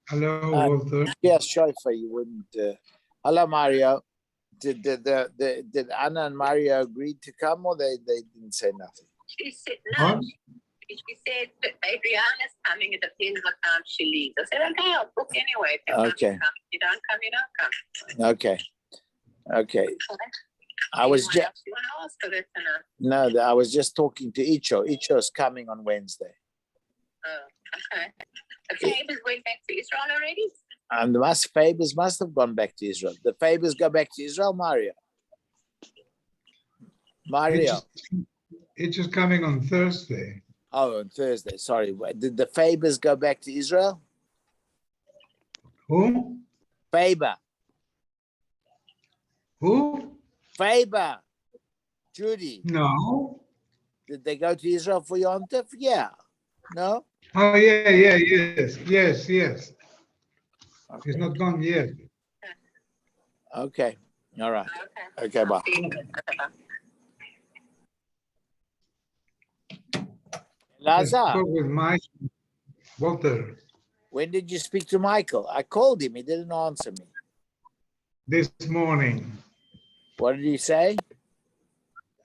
Hello, Walter. Yes, Shaifa, you wouldn't. Hello, Mario. Did Anna and Mario agree to come, or they didn't say nothing? She said no. What? She said Adriana's coming. It depends what time she leaves. I said, okay, I'll book anyway. If Okay. you come, if you don't come, you don't come. Okay. I was just You want to ask her that or not? no. I was just talking to Icho. Icho's coming on Wednesday. Oh, okay. The Fabers went back to Israel already? And the Fabers must have gone back to Israel. The Fabers go back to Israel, Mario. It's just coming on Thursday. Oh, on Thursday. Sorry. Did the Fabers go back to Israel? Who? Faber. Who? Faber. Judy. No. Did they go to Israel for Yom Tov? Yeah. No? Oh, yes. Okay. He's not gone yet. Okay. All right. Okay. Okay, bye. I Lazar, spoke with Mike. Walter, when did you speak to Michael? I called him. He didn't answer me. this morning. What did he say?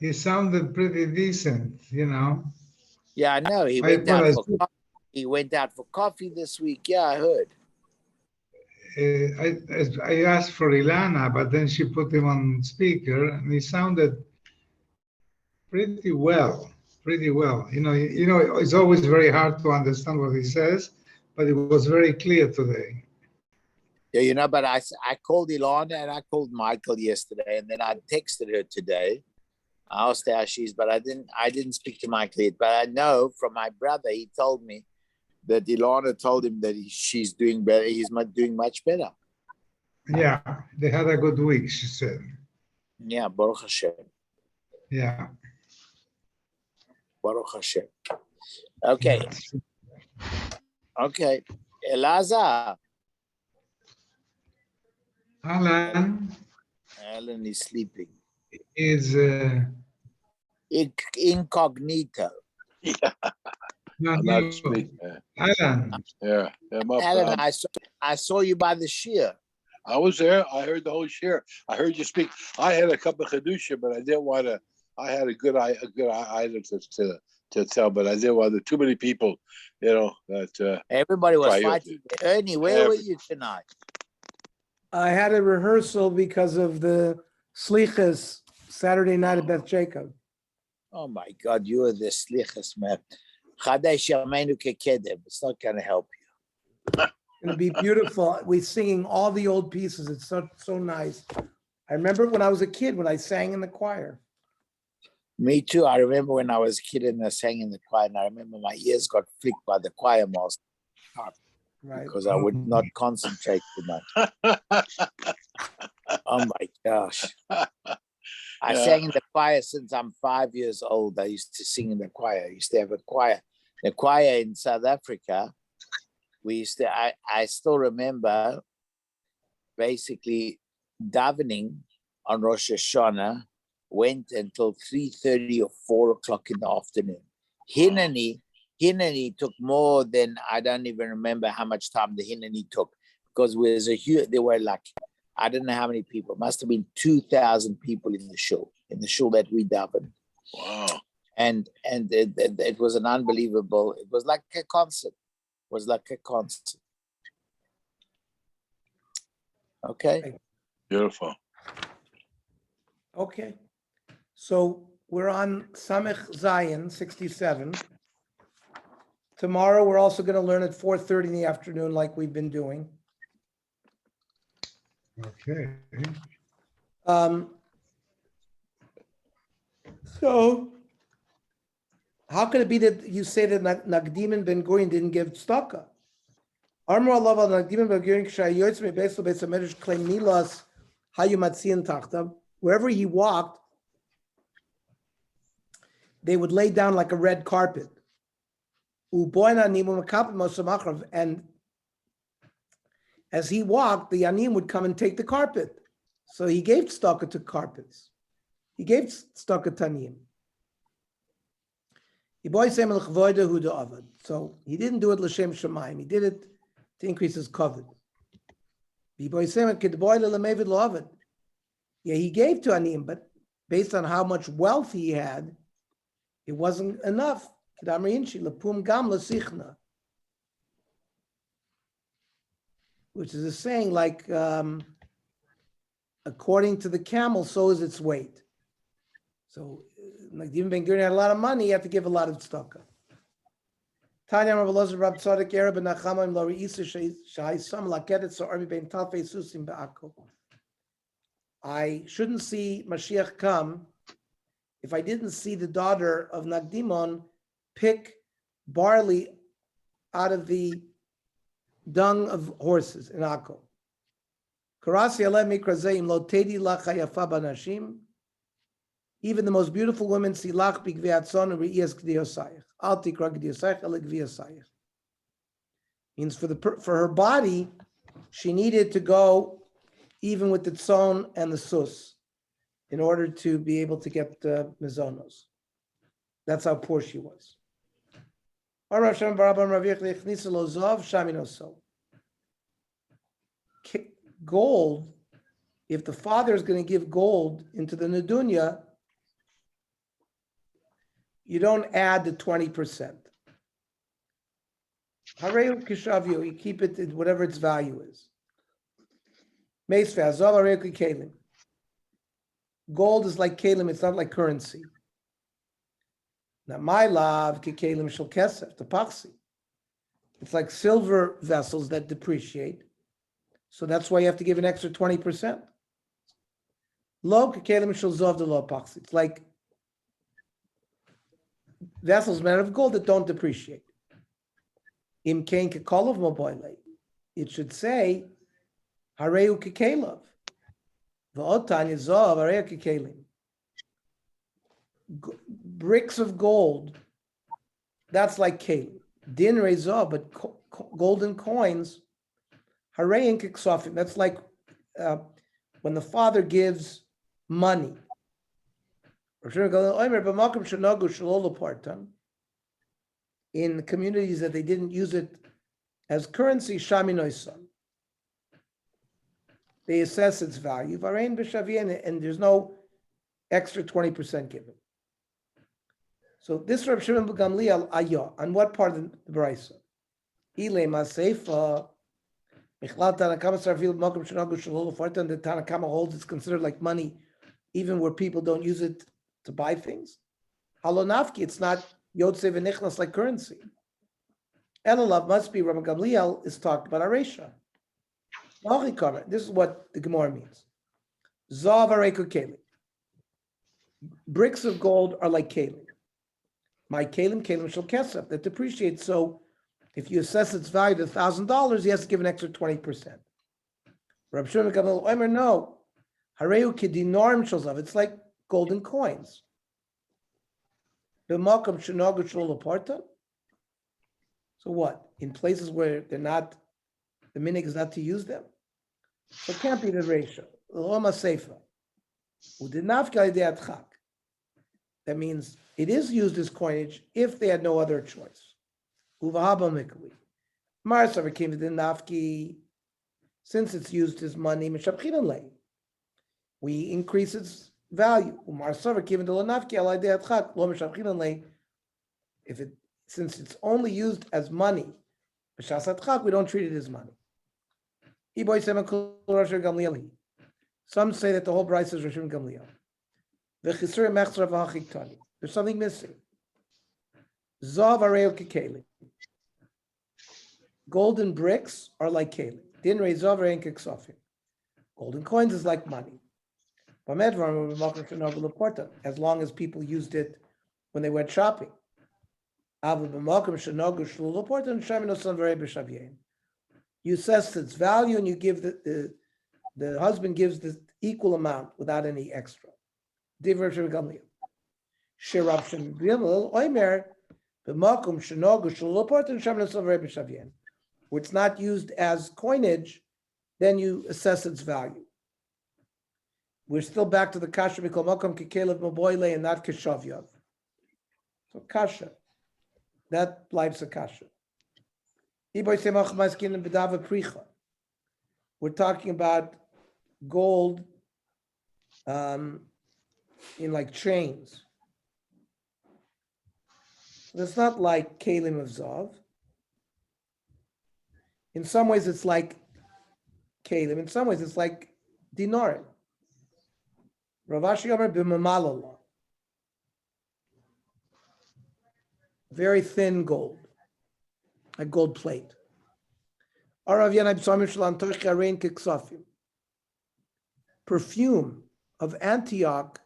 He sounded pretty decent, you know. Yeah, I know. He went out for coffee. He went out for coffee this week. Yeah, I heard. I asked for Ilana, but then she put him on speaker, and he sounded pretty well. You know, it's always very hard to understand what he says, but it was very clear today. Yeah, but I called Ilana and I called Michael yesterday, and then I texted her today. I asked her how she's, but I didn't speak to Michael yet. But I know from my brother, he told me that Ilana told him that she's doing better. He's doing much better. Yeah, they had a good week, she said. Yeah, Baruch Hashem. Yeah. Baruch Hashem. Okay. Elazar. Alan is sleeping. Is incognito. Yeah. no, I'm not speaking. Alan. Yeah. Alan, I saw you by the shear. I was there. I heard the whole share. I heard you speak. I had a couple of chedusha, but I didn't want to. I had a good item to tell, but I didn't want too many people. That everybody was fighting. Ernie, where were you tonight? I had a rehearsal because of the Slichas Saturday night at Beth Jacob. Oh my God, you are the Slichas, man. It's not going to help you. It's going to be beautiful. We're singing all the old pieces. It's so nice. I remember when I was a kid when I sang in the choir. Me too. I remember when I was a kid and I sang in the choir, and I remember my ears got flicked by the choir master. Right. Because I would not concentrate too much. Oh my gosh. I sang in the choir since I'm 5 years old. I used to sing in the choir. I used to have a choir. The choir in South Africa, I still remember basically davening on Rosh Hashanah went until 3:30 or 4 o'clock in the afternoon. Hineni took more than, I don't even remember how much time the Hineni took, because there were like, I don't know how many people. It must have been 2,000 people in the shul that we davened. Wow. And it was an unbelievable, it was like a concert. Okay. Beautiful. Okay. So we're on Samech Zion 67. Tomorrow, we're also going to learn at 4:30 in the afternoon, like we've been doing. Okay. So, how could it be that you say that Nagdim and Ben Gurion didn't give tzedakah? Armor Allah al Nagdim Ben Gurion k'shayotz mebeso besamedish claim milas hayumatzian tachtav. Wherever he walked, they would lay down like a red carpet. And as he walked, the Yanim would come and take the carpet. So he gave tzedakah to carpets. He gave tzedakah to Yanim. So he didn't do it l'shem shamayim. He did it to increase his covet. Yeah, he gave to Aniyim, but based on how much wealth he had, it wasn't enough. Which is a saying like, according to the camel, so is its weight. So, like Nagdim Ben Gurion had a lot of money, he had to give a lot of tzedakah. Tanya Rav Elazar Rab Tzadok Erev Ben Nachama Lo Reisa Shehayisam Lakedet So Arbi Ben Talfei Susim Be'Akko. I shouldn't see Mashiach come if I didn't see the daughter of Nagdimon pick barley out of the dung of horses in Akko. Karasi Aleh Mikra Zeim Lo Tedi Lach Hayafa Banashim. Even the most beautiful women see lach b'gviatzon and re'iyas g'diyosayich. Al tikra g'diyosayich ele g'viyosayich. Means for her body, she needed to go even with the tzon and the sus in order to be able to get the mizonos. That's how poor she was. Gold, if the father is going to give gold into the nedunya, you don't add the 20%. Hareu kishavio, you keep it at whatever its value is. Gold is like kalim, it's not like currency. Now, my love, kikalim shel kesef, the paxi. It's like silver vessels that depreciate. So that's why you have to give an extra 20%. Lo kikalim shel zov de lo paxi. It's like vessels made of gold that don't depreciate. Im kain kekolov moboile. It should say, hareu kekelov. V'otan yizov hareu kekelim. Bricks of gold, that's like kelim. Din rezov, but golden coins, harei and keksofim. That's like when the father gives money. In communities that they didn't use it as currency, they assess its value, and there's no extra 20% given. So this Reb Shimon ben Gamliel ayah, on what part of the Brisa? Ile Maseifa, Michlal Tanakama Sarfil Mokum Shanagu Shalol Fortan, the Tanakama holds it's considered like money, even where people don't use it to buy things. Halonafki, it's not Yotze v'nichnas like currency. Elalav must be Rabbi Gamliel is talked about Aresha. This is what the Gemara means. Zav areku kelim. Bricks of gold are like kelim. My kelim shel kesef that depreciates. So if you assess its value to $1,000, he has to give an extra 20%. Rabbi Shimon ben Gamliel Omer no. Hareu kedinorim shel zav. It's like golden coins. So what? In places where they're not, the minig is not to use them. So it can't be the ratio. That means it is used as coinage if they had no other choice. Since it's used as money, we increase its value. Since it's only used as money, we don't treat it as money. Some say that the whole Brisa is Rosh Gamliel. There's something missing. Golden bricks are like kelim. Golden coins is like money. As long as people used it when they went shopping. You assess its value and you give the husband gives the equal amount without any extra. Where it's not used as coinage, then you assess its value. We're still back to the kasha mikol makom kekelev moboile and not keshavyav. So kasha, that lives a kasha. We're talking about gold in like chains. It's not like kalim of zav. In some ways, it's like kalim. In some ways, it's like dinarim. Rav Ashi Omer b'mamalala. Very thin gold, like gold plate. Perfume of Antioch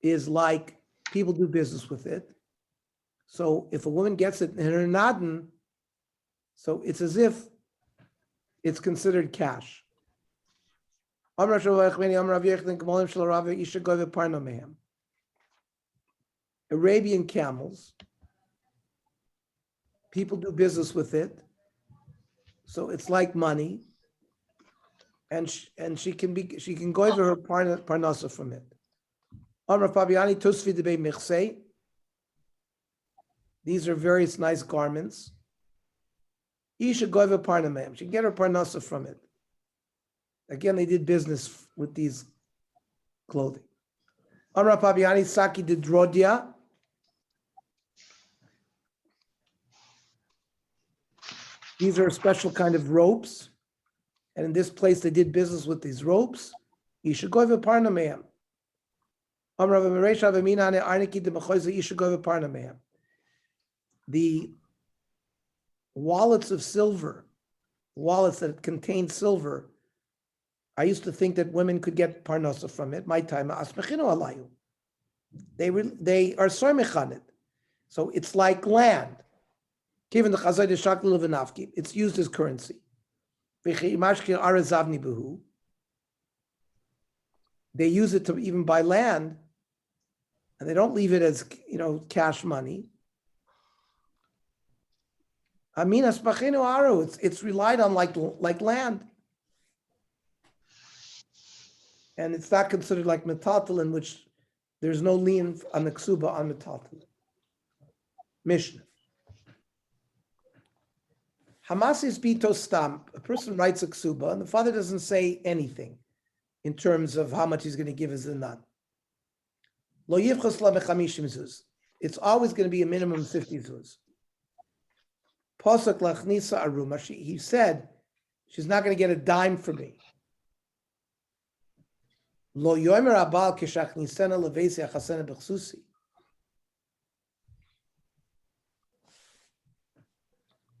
is like people do business with it. So if a woman gets it in her nadan, so it's as if it's considered cash. Arabian camels, people do business with it. So it's like money. And she can go over her parnasa from it. These are various nice garments. She can get her parnasa from it. Again, they did business with these clothing. Amra Pabiani Saki de Drodia. These are a special kind of ropes. And in this place, they did business with these ropes. You should go over parnameam. The wallets of silver, wallets that contain silver, I used to think that women could get parnasa from it. My time, they are soymechanit. So it's like land. Given the chazay de shaklu v'nafki, it's used as currency. They use it to even buy land, and they don't leave it as cash money. It's relied on like land, and it's not considered like metaltal, in which there's no lien on the ksuba on metaltal. Mishnah. Hamasis bito stam. A person writes a ksuba, and the father doesn't say anything in terms of how much he's going to give as a nut. Lo yivchos la mechamishim zuz. It's always going to be a minimum of 50 zuz. Posuk lachnisa aruma. He said she's not going to get a dime from me. Lo yomer abal kishachnisena levesi achasena b'chsusi.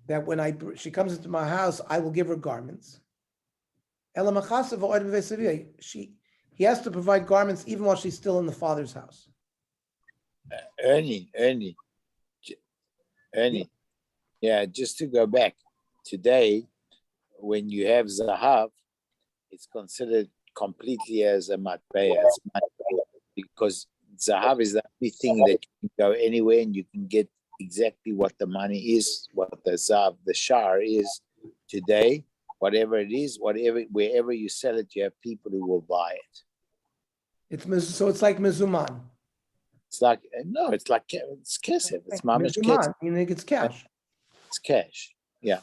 That when she comes into my house, I will give her garments. He has to provide garments even while she's still in the father's house. Ernie. Yeah, just to go back. Today, when you have zahav, it's considered completely as a matbeya, because zahav is the only thing that you can go anywhere and you can get exactly what the money is, what the zav, the shar is today, whatever it is, wherever you sell it, you have people who will buy it. It's like mezuman. It's like it's kesef. It's mamish kesef. You think it's cash? It's cash. Yeah.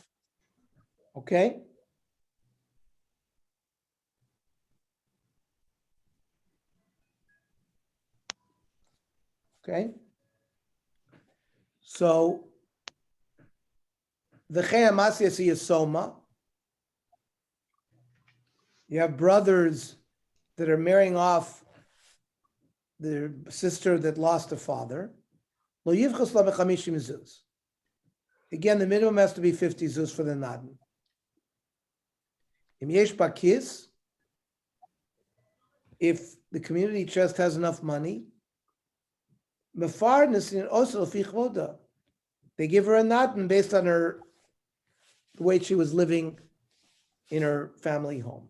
Okay. Okay. So the Chayamasiasi is Soma. You have brothers that are marrying off their sister that lost a father. Lo yivchos la mechamishim zuz. Again, the minimum has to be 50 zuz for the nadan. Im yesh bakis, if the community chest has enough money, mefar nesin also fi chvoda. They give her a nadan based on the way she was living in her family home.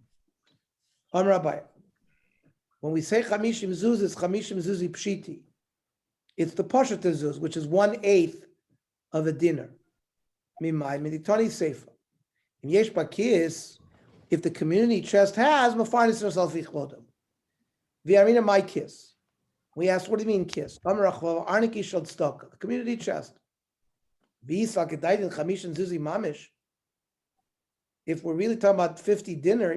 Rabbi, when we say chamishim zuz, it's chamishim zuzi pshiti. It's the pashat zuz, which is 1/8 of a dinner. Mimai meditani seifa. In yesh bakis, if the community chest has mafarnis herself ichvodam. V'yamina my kiss. We asked, what do you mean kiss? The community chest. If we're really talking about 50 dinner,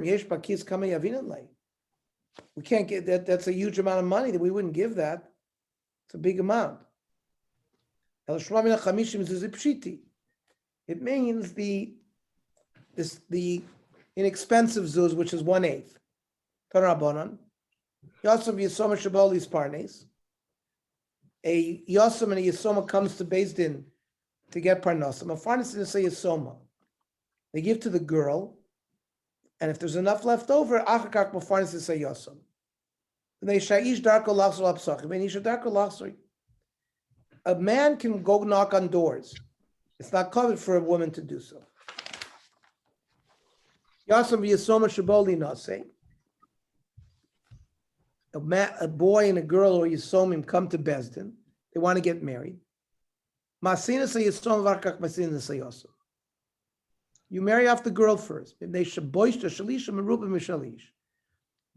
we can't get that. That's a huge amount of money that we wouldn't give that. It's a big amount. It means the inexpensive zuz, which is 1/8. Tanrabanan. Yosem Yisoma Shabolis Parnes. A Yosem and a Yisoma comes to Beis Din to get Parnasim. A Farnes is a Yisoma. They give to the girl, and if there's enough left over, Achakak Mafarnes is a Yosem. And they Shaish Darko Lachsor Apsachim, and Isha Darko Lachsor. A man can go knock on doors. It's not covered for a woman to do so. Yosem Yisoma Shaboli Nase. A boy and a girl or Yisomim come to Beis Din. They want to get married. Masina say Yisom Varkach Masina say Yosem. You marry off the girl first.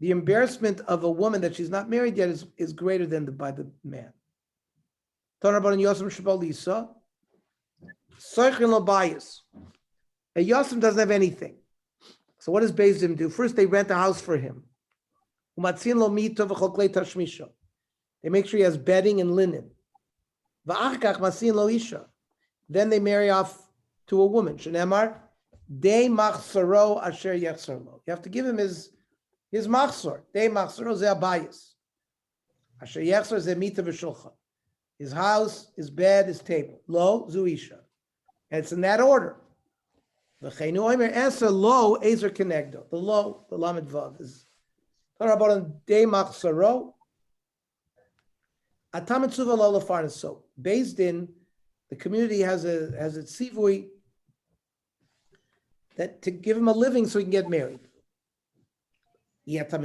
The embarrassment of a woman that she's not married yet is greater than by the man. A Yosem doesn't have anything. So what does Beis Din do? First, they rent a house for him. They make sure he has bedding and linen. Then they marry off to a woman. Shenemar, de machsaro asher yechsarlo. You have to give him his machsor. De machsaro ze abayis. Asher yechsar ze mita v'shulchan. His house, his bed, his table. Lo zuisha. And it's in that order. V'cheinu oimer answer lo ezer kenegdo. The lo, the lamed vav is de machsaro. Atamitzuva lo lefarnes. So Beis Din, the community has a tzivui that to give him a living so he can get married. You're not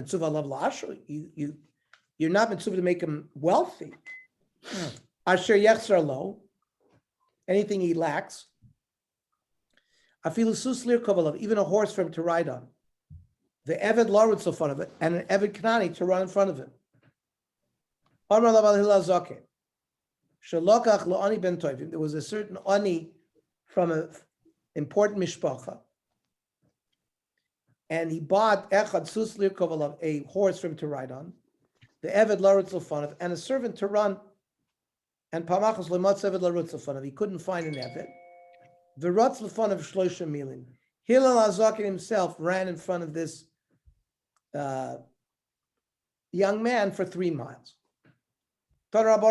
mitzvah to make him wealthy. Asher yechsar lo, anything he lacks. Afilu suslir kovalav, even a horse for him to ride on. The eved larutz in front of it, and an eved knani to run in front of him. Amar lav al zaken. Shalokach lo ani ben toivim. There was a certain ani from an important mishpacha, and he bought echad suslir kovalav, a horse for him to ride on, the eved larutz l'fanav, and a servant to run. And pamachos lematz eved larutz l'fanav. He couldn't find an eved. The rutz l'fanav shloisha milin. Hillel Azakin himself ran in front of this young man for 3 miles. It was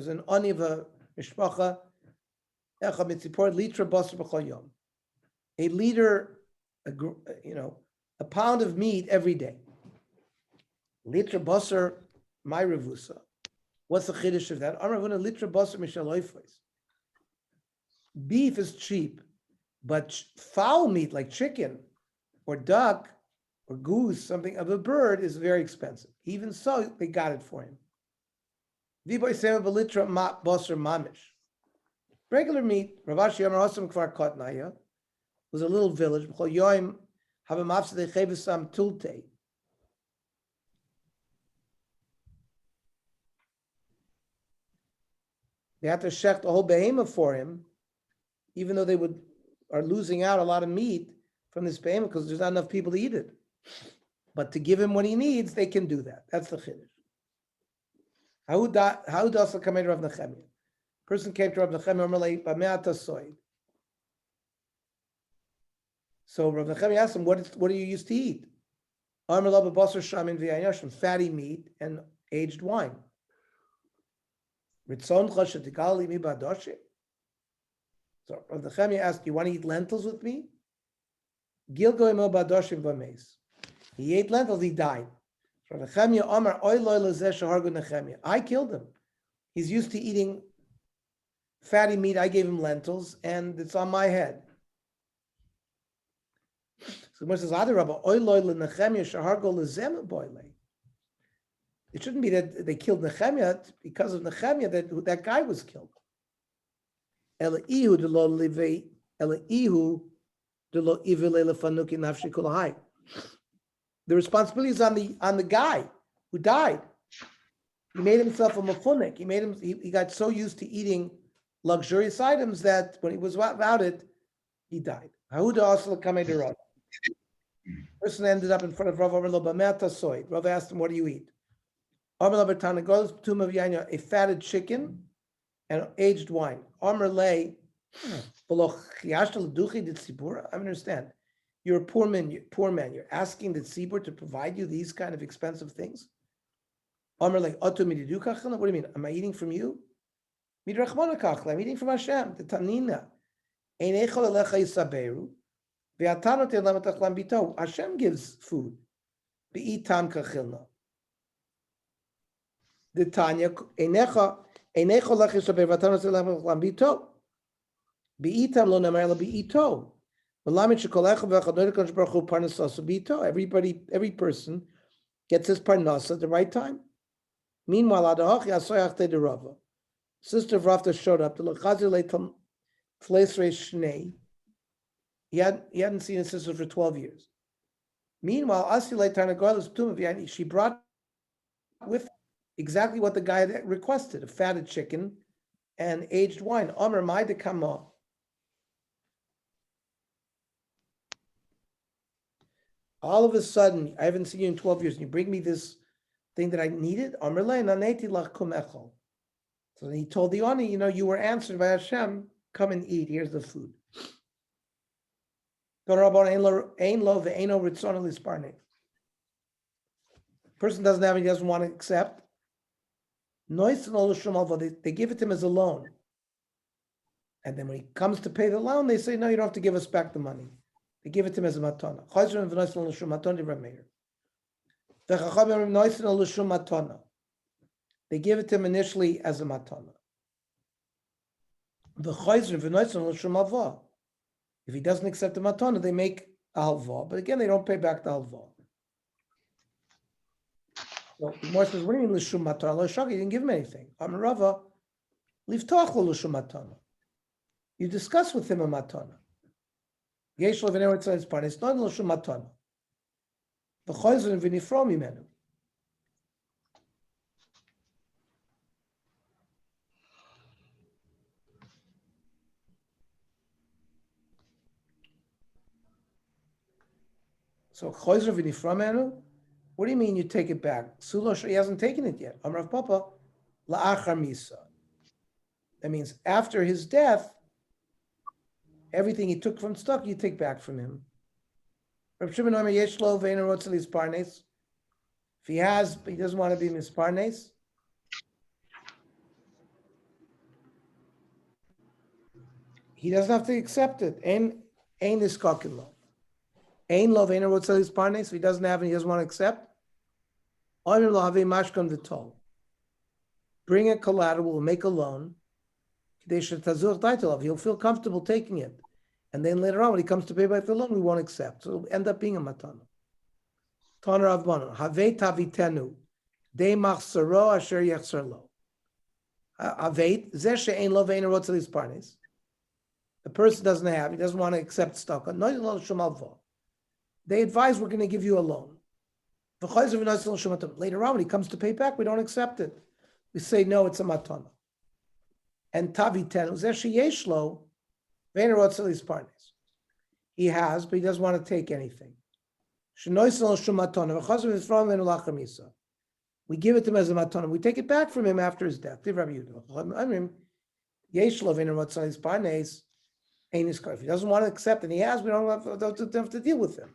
an ani of a mishpacha, a liter, a pound of meat every day. Liter basar, my revusa. What's the chiddush of that? Liter basar mishaloifos. Beef is cheap, but fowl meat like chicken or duck or goose, something of a bird, is very expensive. Even so, they got it for him. Regular meat, Ravashi Yamar Hosam Kvar Kotnaya, was a little village. They had to shecht a whole behemoth for him, even though they are losing out a lot of meat from this behemoth because there's not enough people to eat it. But to give him what he needs, they can do that. That's the chiddush. How does the commander of Nechemia? Person came to Rav Nechemia, Bameata soid. So Rav Nechemia asked him, what are you used to eat? Fatty meat and aged wine. So Rav Nechemia asked, you want to eat lentils with me? He ate lentils, he died. I killed him. He's used to eating fatty meat. I gave him lentils, and it's on my head. So Gemara says, it shouldn't be that they killed Nehemiah because of Nehemiah that guy was killed. The responsibility is on the guy who died. He made himself a mafunik. He got so used to eating luxurious items that when he was without it, he died. Person ended up in front of Rav Amar Lo B'mata soy. Rav asked him, "What do you eat?" Amar Lo B'Tanagolos Tum of Yanya, a fatted chicken and aged wine. Amar Lei B'lo Chiyashta L'Duchi D'D Tzibur. I understand. You're a poor man. You're asking the tzibur to provide you these kind of expensive things. Amar Lei Otu Mididu Kachla. What do you mean? Am I eating from you? Midrachmana Kachla. I'm eating from Hashem. The Tanina. Ein Echol Alecha Yisaberu. Hashem gives food. Be'itam kachilna. The Tanya einecha lechish be'vatanot elam bito. Be'itam lo namar lo be'ito. V'lamit shekolecha v'chadod kodesh baruch hu parnasas bito. Every person gets his parnasa at the right time. Meanwhile, adahach yasoyach te derava. Sister of Rafta showed up. The lechazir leitam tlesrei shnei. He hadn't seen his sister for 12 years. Meanwhile, she brought with exactly what the guy had requested, a fatted chicken and aged wine. Omer mai de kama. All of a sudden, I haven't seen you in 12 years, and you bring me this thing that I needed? Omer le naneti lach kum echol. So he told the Oni, you were answered by Hashem, come and eat, here's the food. Person doesn't have it, he doesn't want to accept. They give it to him as a loan. And then when he comes to pay the loan, they say, no, you don't have to give us back the money. They give it to him as a matana. They give it to him initially as a matana. If he doesn't accept the matana, they make a halva. But again, they don't pay back the halva. So the Gemara says, what do you mean l'shum matana? Lo shagi, you didn't give him anything. Amarava, livtoch lo l'shum matana. You discuss with him a matana. Yesh lo v'nei ritzah his parnes, not l'shum matana. V'choyzon v'nifrom imenu. So choyzer v'niframenu, what do you mean you take it back? Sulosh, he hasn't taken it yet. Amrav Papa, la'achar misa. That means after his death, everything he took from stock, you take back from him. Reb Shimon Omer yeshlo ve'ena rotzel isparnes. If he has, but he doesn't want to be misparnes. He doesn't have to accept it. Ein iskakin lo. Ein lo ve'ena rotzel isparnes. If he doesn't have it, he doesn't want to accept. Omer lo havei mashkan v'tol. Bring a collateral, we'll make a loan. He'll feel comfortable taking it. And then later on, when he comes to pay back the loan, we won't accept. So it'll end up being a matana. Toner of Bono. Have tavitenu. De machsaro asher yachsar lo. Avet, zeh she'ein lo ve'ein rotzel isparnes. The person doesn't have, he doesn't want to accept stock. They advise we're going to give you a loan. Later on, when he comes to pay back, we don't accept it. We say, no, it's a matana. And tavitenu, zeh she'yesh lo, he has, but he doesn't want to take anything. We give it to him as a matana. We take it back from him after his death. If he doesn't want to accept it, he has, we don't have to deal with him.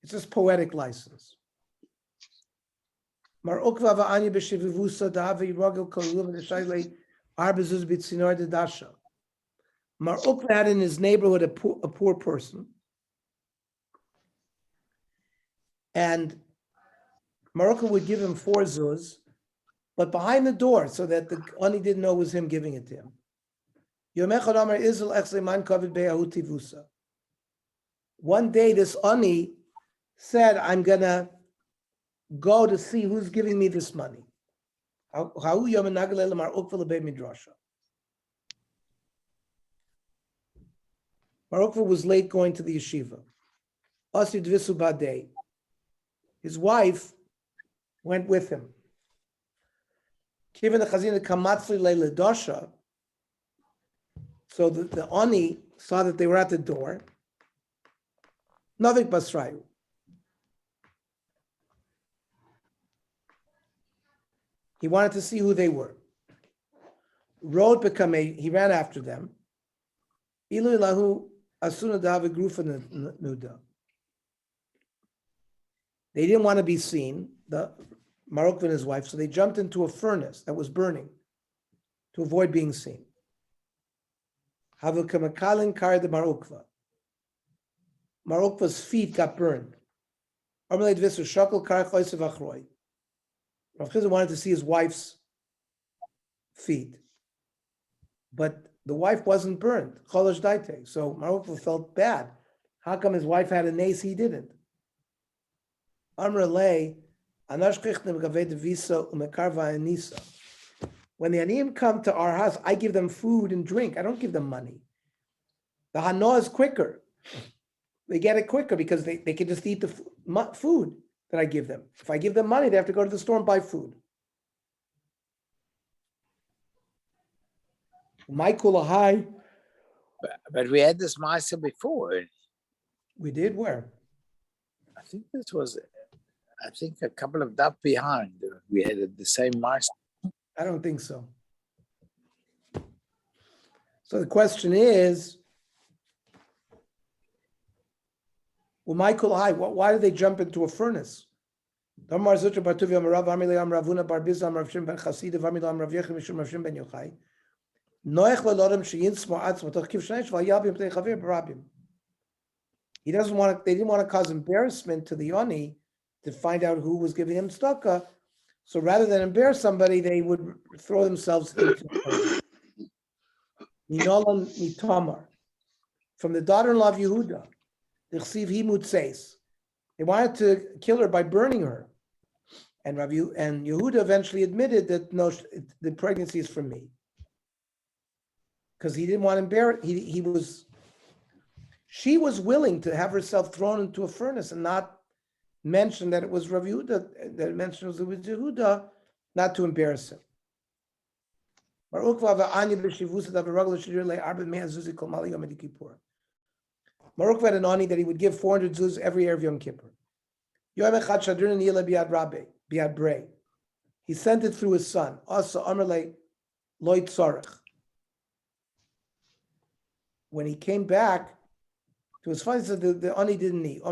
It's just poetic license. Mar Ukva va'anya b'shivivusa da'avi rogel kolum v'shaylei arbezuz b'tzinor dedasha. Mar Ukva had in his neighborhood a poor person, and Mar Ukva would give him 4 zuz, but behind the door, so that the ani didn't know it was him giving it to him. Yom echad amar Israel echseiman kavid be'ahu tivusa. One day, this ani said, "I'm gonna go to see who's giving me this money." Mar Ukva was late going to the yeshiva. His wife went with him. Given the chazina kamatzli le'ledosha, so the Ani saw that they were at the door. Novik basrayu. He wanted to see who they were. He ran after them. Ilu lahu asuna davi grufa nuda. They didn't want to be seen, the Marukva and his wife, so they jumped into a furnace that was burning to avoid being seen. Havukamakalin kar the Marukva. Marukva's feet got burned. Rav Chizah wanted to see his wife's feet, but the wife wasn't burned. Cholosh daite. So Marukva felt bad. How come his wife had a nace, he didn't? Amr lei, anash kichnem gaved visa umekarva anisa. When the aniyim come to our house, I give them food and drink. I don't give them money. The hana is quicker. They get it quicker because they can just eat the food that I give them. If I give them money, they have to go to the store and buy food. Michael, hi. But we had this Maisa before. We did where? I think this was, a couple of daf behind. We had the same Maisa. I don't think so. So the question is, well, Michael, hi, why did they jump into a furnace? Damar Zutra Bartuvi Amarav Amile Amravuna Barbiz Amrav Shim Ben Chassid Amil Amrav Yechim Mishum Rav Shim Ben Yochai. Noach Lelodem Sheyin Smoatz Matach Kiv Shnei Shval Yabim Pnei Chavir Barabim. He doesn't want to. They didn't want to cause embarrassment to the Yoni to find out who was giving him tzedakah. So rather than embarrass somebody, they would throw themselves into it. Minolan Mitamar, from the daughter-in-law of Yehuda, the Chsiv Himut says, they wanted to kill her by burning her. And Yehuda eventually admitted that no, the pregnancy is from me. Because he didn't want to embarrass, she was willing to have herself thrown into a furnace and not mention that it was Rav Yehuda, that mentioned it was Yehuda, not to embarrass him. Marukva had an ani that he would give 400 zuz every year of Yom Kippur. He sent it through his son. Also, when he came back to his father, he said the ani didn't eat.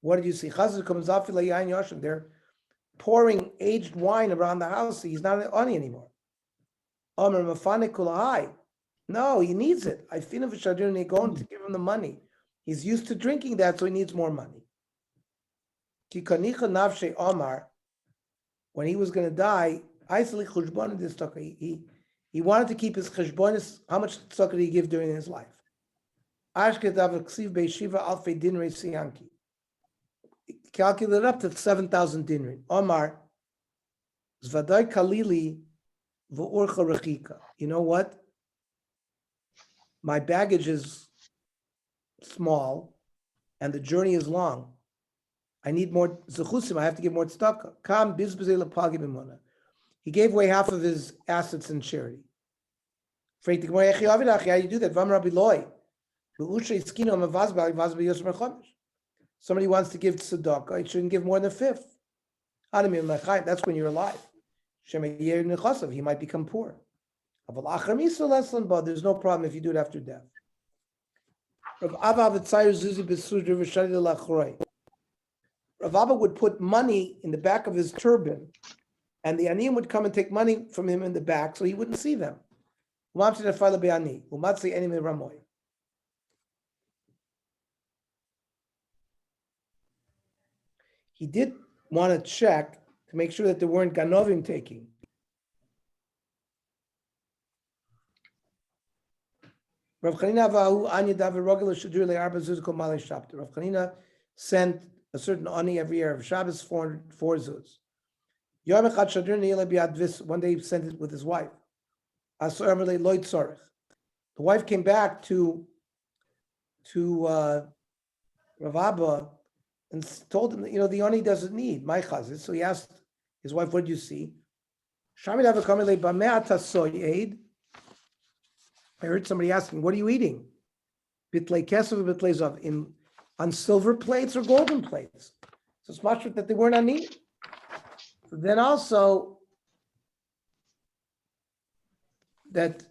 What did you see? They're pouring aged wine around the house. He's not an ani anymore. No, he needs it. I feel if going to give him the money. He's used to drinking that, so he needs more money. When he was going to die, he wanted to keep his cheshbonis. How much tzedakah did he give during his life? Calculate up to 7,000 dinrin. Omar, Zvadai Kalili v'orcha rechika. You know what? My baggage is small, and the journey is long. I need more zechusim. I have to give more tzedakah. Kam bizbezei lepagi b'mona. He gave away half of his assets in charity. How do you do that? Vam Rabbi Loi. Somebody wants to give tzedakah, it shouldn't give more than a fifth. That's when you're alive. He might become poor. But there's no problem if you do it after death. Rav Abba would put money in the back of his turban, and the aniyim would come and take money from him in the back so he wouldn't see them. He did want to check to make sure that there weren't ganovim taking. Rav Chanina sent a certain ani every year of Shabbos, 4 zuz. One day he sent it with his wife. The wife came back to Rav Abba and told him that, the oni doesn't need my chazit. So he asked his wife, what did you see? I heard somebody asking, what are you eating? Bitlei kesef, bitlei zav, on silver plates or golden plates. So it's much that they weren't on need. Then also that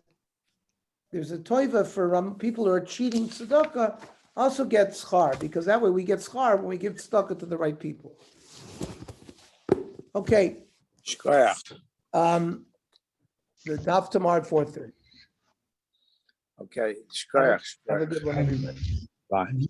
there's a toiva for people who are cheating tzedakah also get schar, because that way we get schar when we give tzedakah to the right people. Okay. Shkoyach. The daf tomorrow at 4:30. Okay. Shkoyach. Have a good one, everybody. Bye.